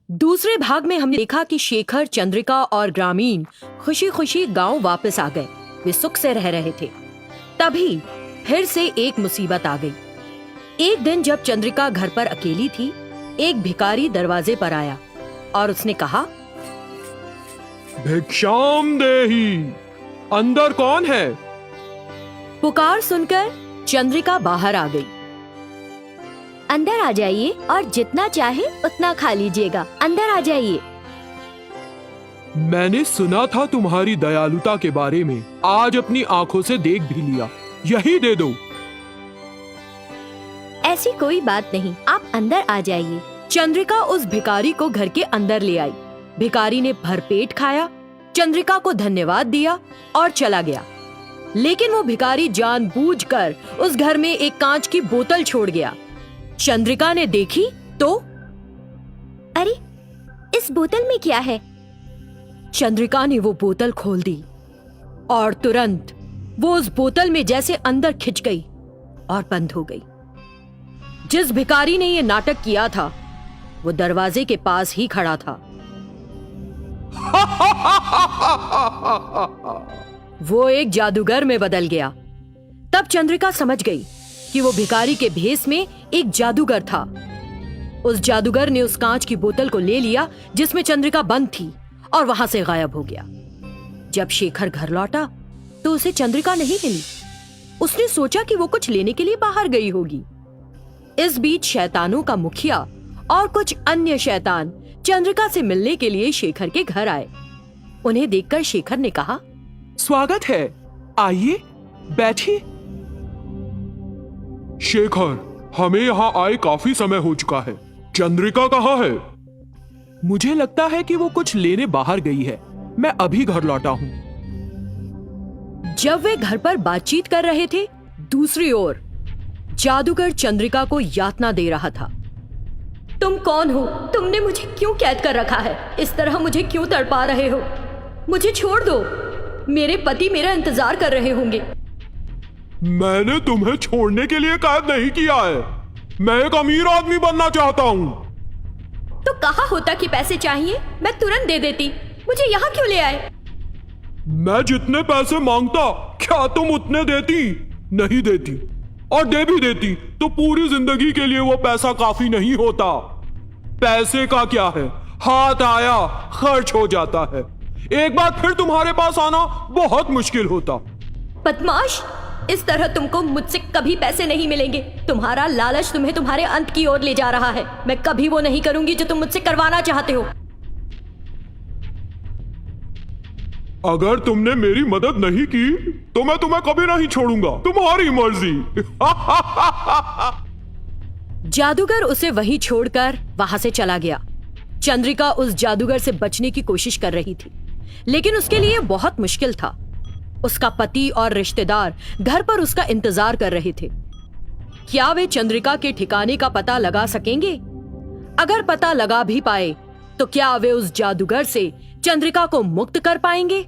दूसरे भाग में हमने देखा कि शेखर, चंद्रिका और ग्रामीण खुशी खुशी गांव वापस आ गए। वे सुख से रह रहे थे। तभी फिर से एक मुसीबत आ गई। एक दिन जब चंद्रिका घर पर अकेली थी, एक भिखारी दरवाजे पर आया और उसने कहा, भिक्षाम देहि, अंदर कौन है? पुकार सुनकर चंद्रिका बाहर आ गई। अंदर आ जाइए और जितना चाहे उतना खा लीजिएगा। अंदर आ जाइए। मैंने सुना था तुम्हारी दयालुता के बारे में, आज अपनी आंखों से देख भी लिया। यही दे दो। ऐसी कोई बात नहीं, आप अंदर आ जाइए। चंद्रिका उस भिखारी को घर के अंदर ले आई। भिखारी ने भरपेट खाया, चंद्रिका को धन्यवाद दिया और चला गया। लेकिन वो भिखारी जानबूझकर उस घर में एक कांच की बोतल छोड़ गया। चंद्रिका ने देखी तो अरे, इस बोतल में क्या है? चंद्रिका ने वो बोतल खोल दी और तुरंत वो उस बोतल में जैसे अंदर खिंच गई और बंद हो गई। जिस भिखारी ने ये नाटक किया था वो दरवाजे के पास ही खड़ा था। वो एक जादूगर में बदल गया। तब चंद्रिका समझ गई कि वो भिखारी के भेष में एक जादूगर था। उस जादूगर ने उस कांच की बोतल को ले लिया जिसमें चंद्रिका बंद थी और वहां से गायब हो गया। जब शेखर घर लौटा तो उसे चंद्रिका नहीं मिली। उसने सोचा कि वो कुछ लेने के लिए बाहर गई होगी। इस बीच शैतानों का मुखिया और कुछ अन्य शैतान चंद्रिका से मिलने के लिए शेखर के घर आए। उन्हें देखकर शेखर ने कहा, स्वागत है, आइए बैठिए। शेखर, हमें यहाँ आए काफी समय हो चुका है। चंद्रिका कहाँ है? मुझे लगता है कि वो कुछ लेने बाहर गई है। मैं अभी घर लौटा हूँ। जब वे घर पर बातचीत कर रहे थे, दूसरी ओर जादूगर चंद्रिका को यातना दे रहा था। तुम कौन हो? तुमने मुझे क्यों कैद कर रखा है? इस तरह मुझे क्यों तड़पा रहे हो? मुझे छोड़ दो। मेरे पति मेरा इंतजार कर रहे होंगे। मैंने तुम्हें छोड़ने के लिए कैद नहीं किया है। मैं एक अमीर आदमी बनना चाहता हूँ। तो कहा होता कि पैसे चाहिए, मैं तुरंत दे देती। मुझे यहाँ क्यों ले आए? मैं जितने पैसे मांगता, क्या तुम उतने देती? नहीं देती। और दे भी देती तो पूरी जिंदगी के लिए वो पैसा काफी नहीं होता। पैसे का क्या है, हाथ आया खर्च हो जाता है। एक बार फिर तुम्हारे पास आना बहुत मुश्किल होता। बदमाश, इस तरह तुमको मुझसे कभी पैसे नहीं मिलेंगे। तुम्हारा लालच तुम्हें तुम्हारे अंत की ओर ले जा रहा है। मैं कभी वो नहीं करूंगी जो तुम मुझसे करवाना चाहते हो। अगर तुमने मेरी मदद नहीं की तो मैं तुम्हें कभी नहीं छोड़ूंगा। तुम्हारी मर्जी। जादूगर उसे वहीं छोड़कर वहां से चला गया। चंद्रिका उस जादूगर से बचने की कोशिश कर रही थी, लेकिन उसके लिए बहुत मुश्किल था। उसका पति और रिश्तेदार घर पर उसका इंतजार कर रहे थे। क्या वे चंद्रिका के ठिकाने का पता लगा सकेंगे? अगर पता लगा भी पाए तो क्या वे उस जादूगर से चंद्रिका को मुक्त कर पाएंगे?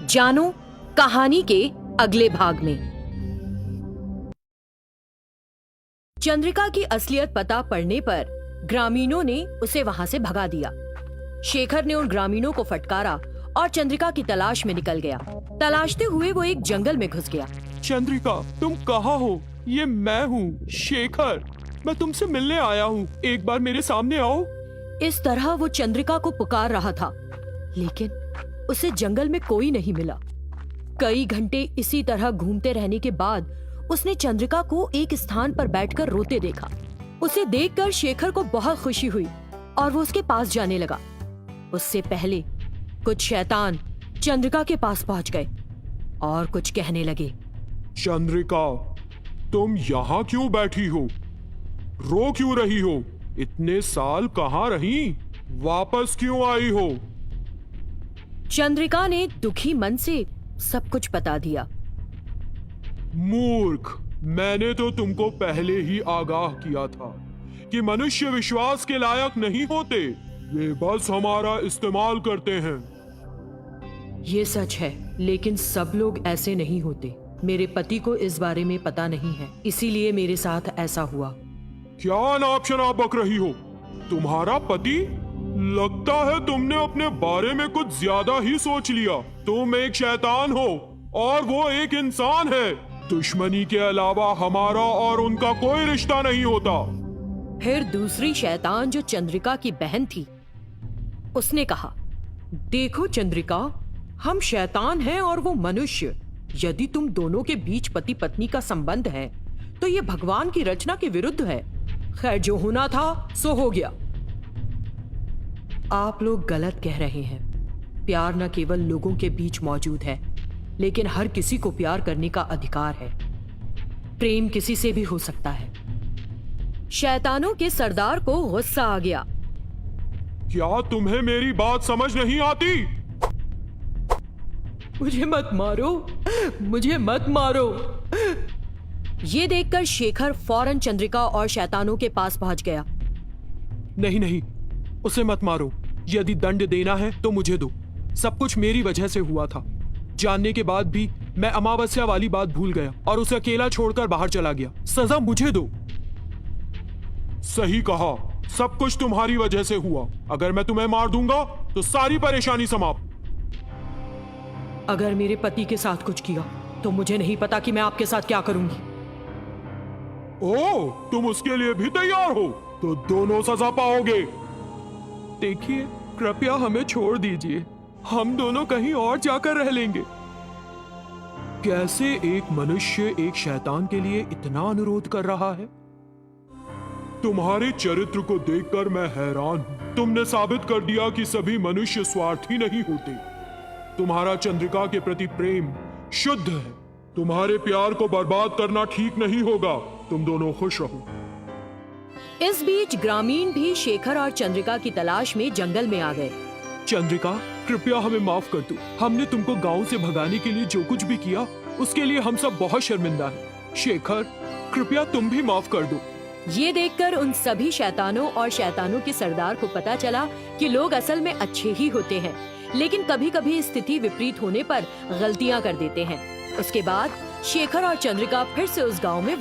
जानो कहानी के अगले भाग में। चंद्रिका की असलियत पता पड़ने पर ग्रामीणों ने उसे वहां से भगा दिया। शेखर ने उन ग्रामीणों को फटकारा और चंद्रिका की तलाश में निकल गया। तलाशते हुए वो एक जंगल में घुस गया। चंद्रिका, तुम कहाँ हो? ये मैं हूँ, शेखर। मैं तुमसे मिलने आया हूँ। एक बार मेरे सामने आओ। इस तरह वो चंद्रिका को पुकार रहा था, लेकिन उसे जंगल में कोई नहीं मिला। कई घंटे इसी तरह घूमते रहने के बाद उसने चंद्रिका को एक स्थान पर बैठकर रोते देखा। उसे देखकर शेखर को बहुत खुशी हुई और वो उसके पास जाने लगा। उससे पहले कुछ शैतान चंद्रिका के पास पहुंच गए और कुछ कहने लगे। चंद्रिका, तुम यहाँ क्यों बैठी हो? रो क्यों रही हो? इतने साल कहाँ रही? वापस क्यों आई हो? चंद्रिका ने दुखी मन से सब कुछ बता दिया। मूर्ख, मैंने तो तुमको पहले ही आगाह किया था कि मनुष्य विश्वास के लायक नहीं होते। वे बस हमारा इस्तेमाल करते हैं। ये सच है, लेकिन सब लोग ऐसे नहीं होते। मेरे पति को इस बारे में पता नहीं है, इसीलिए मेरे साथ ऐसा हुआ। क्या नाप शनाप बक रही हो? तुम्हारा पति? लगता है तुमने अपने बारे में कुछ ज्यादा ही सोच लिया। तुम एक शैतान हो और वो एक इंसान है। दुश्मनी के अलावा हमारा और उनका कोई रिश्ता नहीं होता। फिर दूसरी शैतान जो चंद्रिका की बहन थी, उसने कहा, देखो चंद्रिका, हम शैतान हैं और वो मनुष्य। यदि तुम दोनों के बीच पति पत्नी का संबंध है तो ये भगवान की रचना के विरुद्ध है। खैर, जो होना था सो हो गया। आप लोग गलत कह रहे हैं। प्यार न केवल लोगों के बीच मौजूद है, लेकिन हर किसी को प्यार करने का अधिकार है। प्रेम किसी से भी हो सकता है। शैतानों के सरदार को गुस्सा आ गया। क्या तुम्हें मेरी बात समझ नहीं आती? मुझे मत मारो, मुझे मत मारो। ये देखकर शेखर फौरन चंद्रिका और शैतानों के पास पहुंच गया। नहीं नहीं, उसे मत मारो। यदि दंड देना है तो मुझे दो। सब कुछ मेरी वजह से हुआ था। जानने के बाद भी मैं अमावस्या वाली बात भूल गया और उसे अकेला छोड़कर बाहर चला गया। सजा मुझे दो। सही कहा, सब कुछ तुम्हारी वजह से हुआ। अगर मैं तुम्हें मार दूंगा तो सारी परेशानी समाप्त। अगर मेरे पति के साथ कुछ किया तो मुझे नहीं पता कि मैं आपके साथ क्या करूंगी। ओह, तुम उसके लिए भी तैयार हो? तो दोनों सजा पाओगे। देखिए, कृपया हमें छोड़ दीजिए। हम दोनों कहीं और जाकर रह लेंगे। कैसे एक मनुष्य एक शैतान के लिए इतना अनुरोध कर रहा है? तुम्हारे चरित्र को देखकर मैं हैरान हूं। तुमने साबित कर दिया कि सभी मनुष्य स्वार्थी नहीं होते। तुम्हारा चंद्रिका के प्रति प्रेम शुद्ध है। तुम्हारे प्यार को बर्बाद करना ठीक नहीं होगा। तुम दोनों खुश रहो। इस बीच ग्रामीण भी शेखर और चंद्रिका की तलाश में जंगल में आ गए। चंद्रिका, कृपया हमें माफ कर दो। हमने तुमको गांव से भगाने के लिए जो कुछ भी किया उसके लिए हम सब बहुत शर्मिंदा हैं। शेखर, कृपया तुम भी माफ कर दो। ये देखकर उन सभी शैतानों और शैतानों के सरदार को पता चला कि लोग असल में अच्छे ही होते हैं, लेकिन कभी कभी स्थिति विपरीत होने पर गलतियां कर देते हैं। उसके बाद शेखर और चंद्रिका फिर से उस गांव में